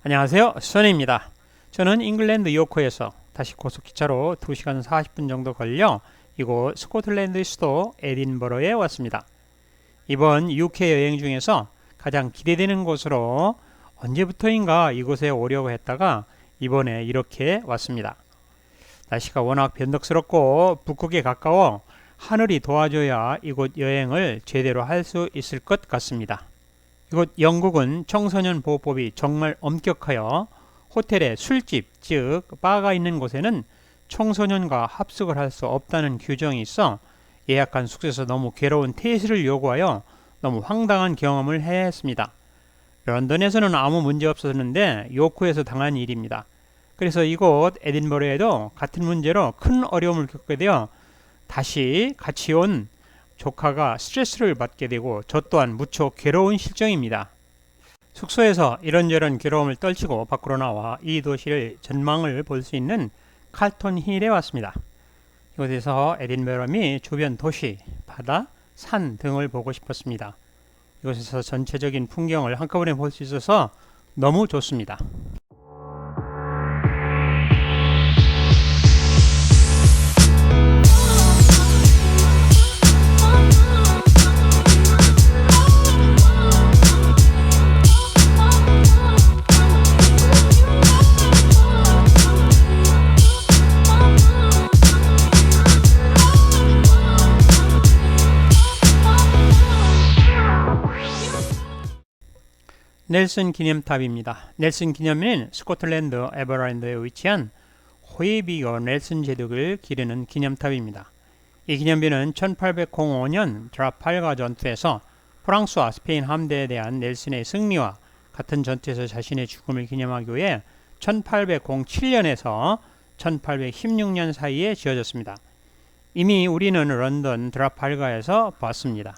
안녕하세요, 선입니다. 저는 잉글랜드 요커에서 다시 고속기차로 2시간 40분 정도 걸려 이곳 스코틀랜드의 수도 에딘버러에 왔습니다. 이번 UK 여행 중에서 가장 기대되는 곳으로 언제부터인가 이곳에 오려고 했다가 이번에 이렇게 왔습니다. 날씨가 워낙 변덕스럽고 북극에 가까워 하늘이 도와줘야 이곳 여행을 제대로 할 수 있을 것 같습니다. 이곳 영국은 청소년 보호법이 정말 엄격하여 호텔에 술집, 즉 바가 있는 곳에는 청소년과 합숙을 할 수 없다는 규정이 있어 예약한 숙소에서 너무 괴로운 퇴실을 요구하여 너무 황당한 경험을 해야 했습니다. 런던에서는 아무 문제 없었는데 요크에서 당한 일입니다. 그래서 이곳 에딘버러에도 같은 문제로 큰 어려움을 겪게 되어 다시 같이 온 조카가 스트레스를 받게 되고 저 또한 무척 괴로운 실정입니다. 숙소에서 이런저런 괴로움을 떨치고 밖으로 나와 이 도시의 전망을 볼 수 있는 칼턴 힐에 왔습니다. 이곳에서 에딘버러 및 주변 도시, 바다, 산 등을 보고 싶었습니다. 이곳에서 전체적인 풍경을 한꺼번에 볼 수 있어서 너무 좋습니다. 넬슨 기념탑입니다. 넬슨 기념비는 스코틀랜드 에버랜드에 위치한 호이비거 넬슨 제독을 기리는 기념탑입니다. 이 기념비는 1805년 트라팔가 전투에서 프랑스와 스페인 함대에 대한 넬슨의 승리와 같은 전투에서 자신의 죽음을 기념하기 위해 1807년에서 1816년 사이에 지어졌습니다. 이미 우리는 런던 트라팔가에서 봤습니다.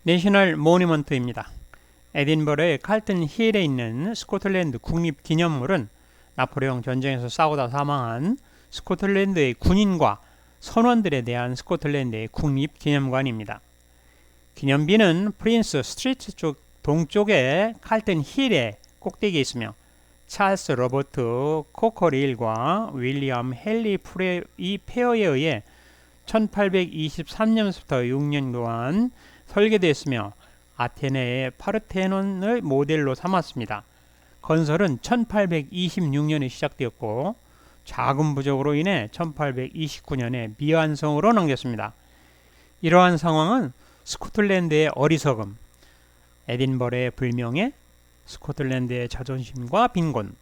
내셔널 모니먼트입니다. 에딘버러의 칼튼 힐에 있는 스코틀랜드 국립기념물은 나폴레옹 전쟁에서 싸우다 사망한 스코틀랜드의 군인과 선원들에 대한 스코틀랜드의 국립기념관입니다. 기념비는 프린스 스트리트 쪽 동쪽에 칼튼 힐의 꼭대기에 있으며 찰스 로버트 코커릴과 윌리엄 헨리 프레이 페어에 의해 1823년부터 6년 동안 설계되었으며 아테네의 파르테논을 모델로 삼았습니다. 건설은 1826년에 시작되었고 자금 부족으로 인해 1829년에 미완성으로 넘겼습니다. 이러한 상황은 스코틀랜드의 어리석음, 에딘버러의 불명예, 스코틀랜드의 자존심과 빈곤,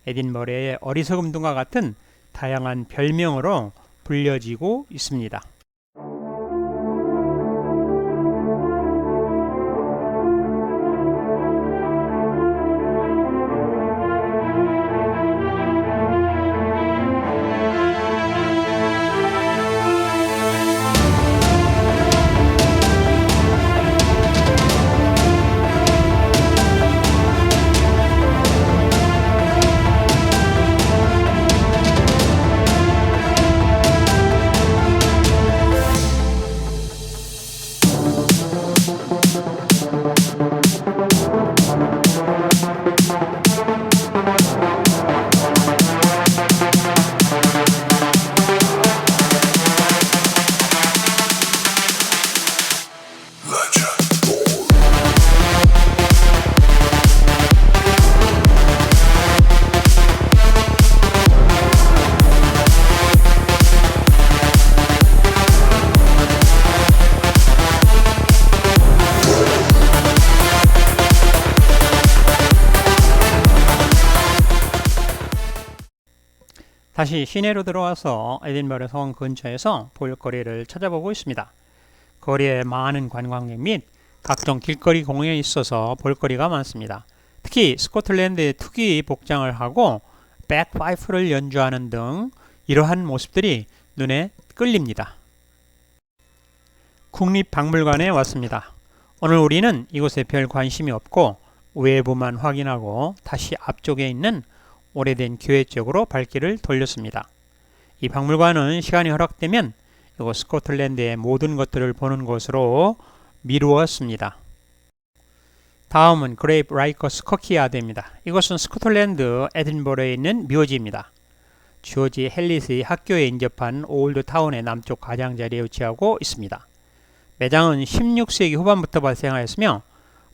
에딘버러의 어리석음 등과 같은 다양한 별명으로 불려지고 있습니다. 다시 시내로 들어와서 에딘버러 성 근처에서 볼거리를 찾아보고 있습니다. 거리에 많은 관광객 및 각종 길거리 공연이 있어서 볼거리가 많습니다. 특히 스코틀랜드의 특이 복장을 하고 백파이프를 연주하는 등 이러한 모습들이 눈에 끌립니다. 국립박물관에 왔습니다. 오늘 우리는 이곳에 별 관심이 없고 외부만 확인하고 다시 앞쪽에 있는 오래된 교회 쪽으로 발길을 돌렸습니다. 이 박물관은 시간이 허락되면 이곳 스코틀랜드의 모든 것들을 보는 곳으로 미루었습니다. 다음은 그레이브 라이커스 커키야드입니다. 이곳은 스코틀랜드 에딘버러에 있는 묘지입니다. 조지 헬릿의 학교에 인접한 올드타운의 남쪽 가장자리에 위치하고 있습니다. 매장은 16세기 후반부터 발생하였으며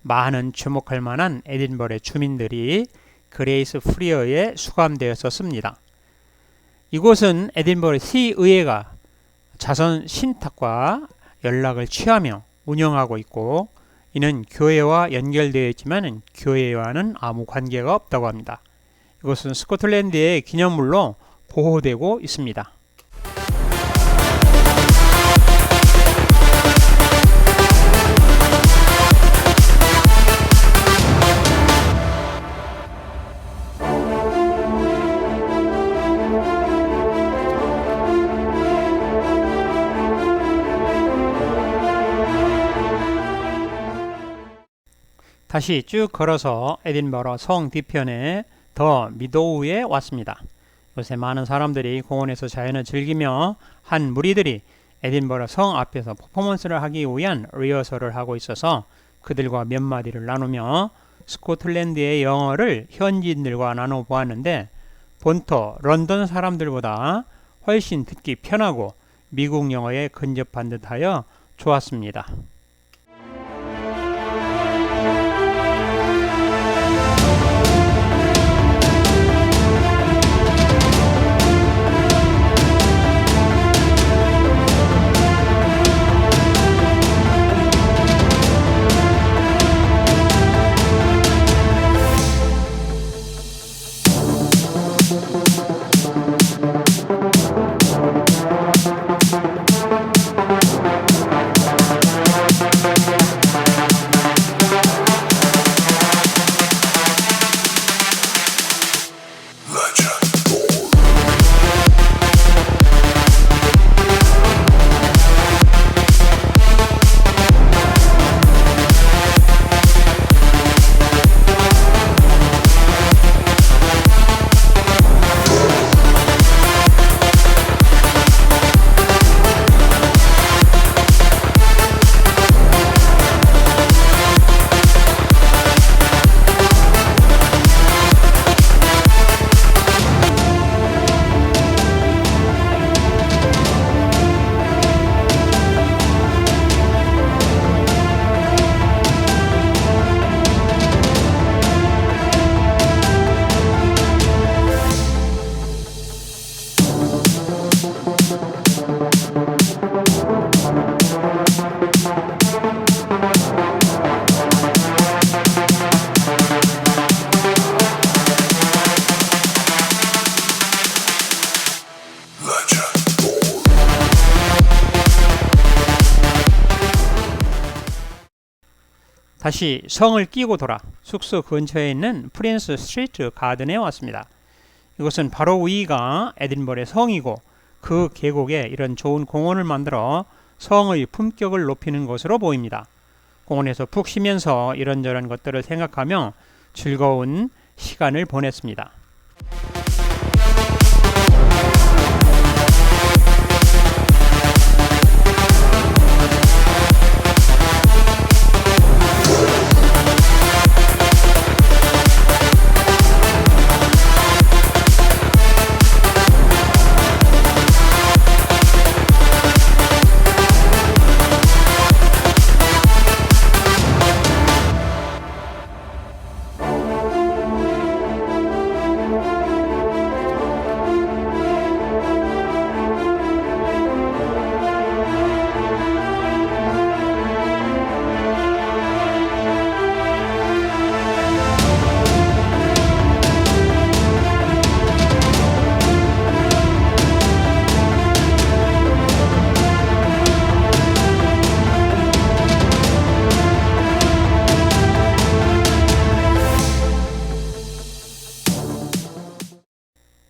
많은 주목할 만한 에딘버러의 주민들이 그레이스 프리어에 수감되었었습니다. 이곳은 에딘버러 시의회가 자선 신탁과 연락을 취하며 운영하고 있고 이는 교회와 연결되어 있지만 교회와는 아무 관계가 없다고 합니다. 이곳은 스코틀랜드의 기념물로 보호되고 있습니다. 다시 쭉 걸어서 에딘버러 성 뒤편에 더 미도우에 왔습니다. 요새 많은 사람들이 공원에서 자연을 즐기며 한 무리들이 에딘버러 성 앞에서 퍼포먼스를 하기 위한 리허설을 하고 있어서 그들과 몇 마디를 나누며 스코틀랜드의 영어를 현지인들과 나눠보았는데 본토 런던 사람들보다 훨씬 듣기 편하고 미국 영어에 근접한 듯하여 좋았습니다. 다시 성을 끼고 돌아 숙소 근처에 있는 프린스 스트리트 가든에 왔습니다. 이곳은 바로 위가 에딘버러의 성이고 그 계곡에 이런 좋은 공원을 만들어 성의 품격을 높이는 것으로 보입니다. 공원에서 푹 쉬면서 이런저런 것들을 생각하며 즐거운 시간을 보냈습니다.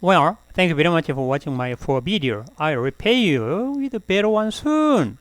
Well, thank you very much for watching my full video. I'll repay you with a better one soon.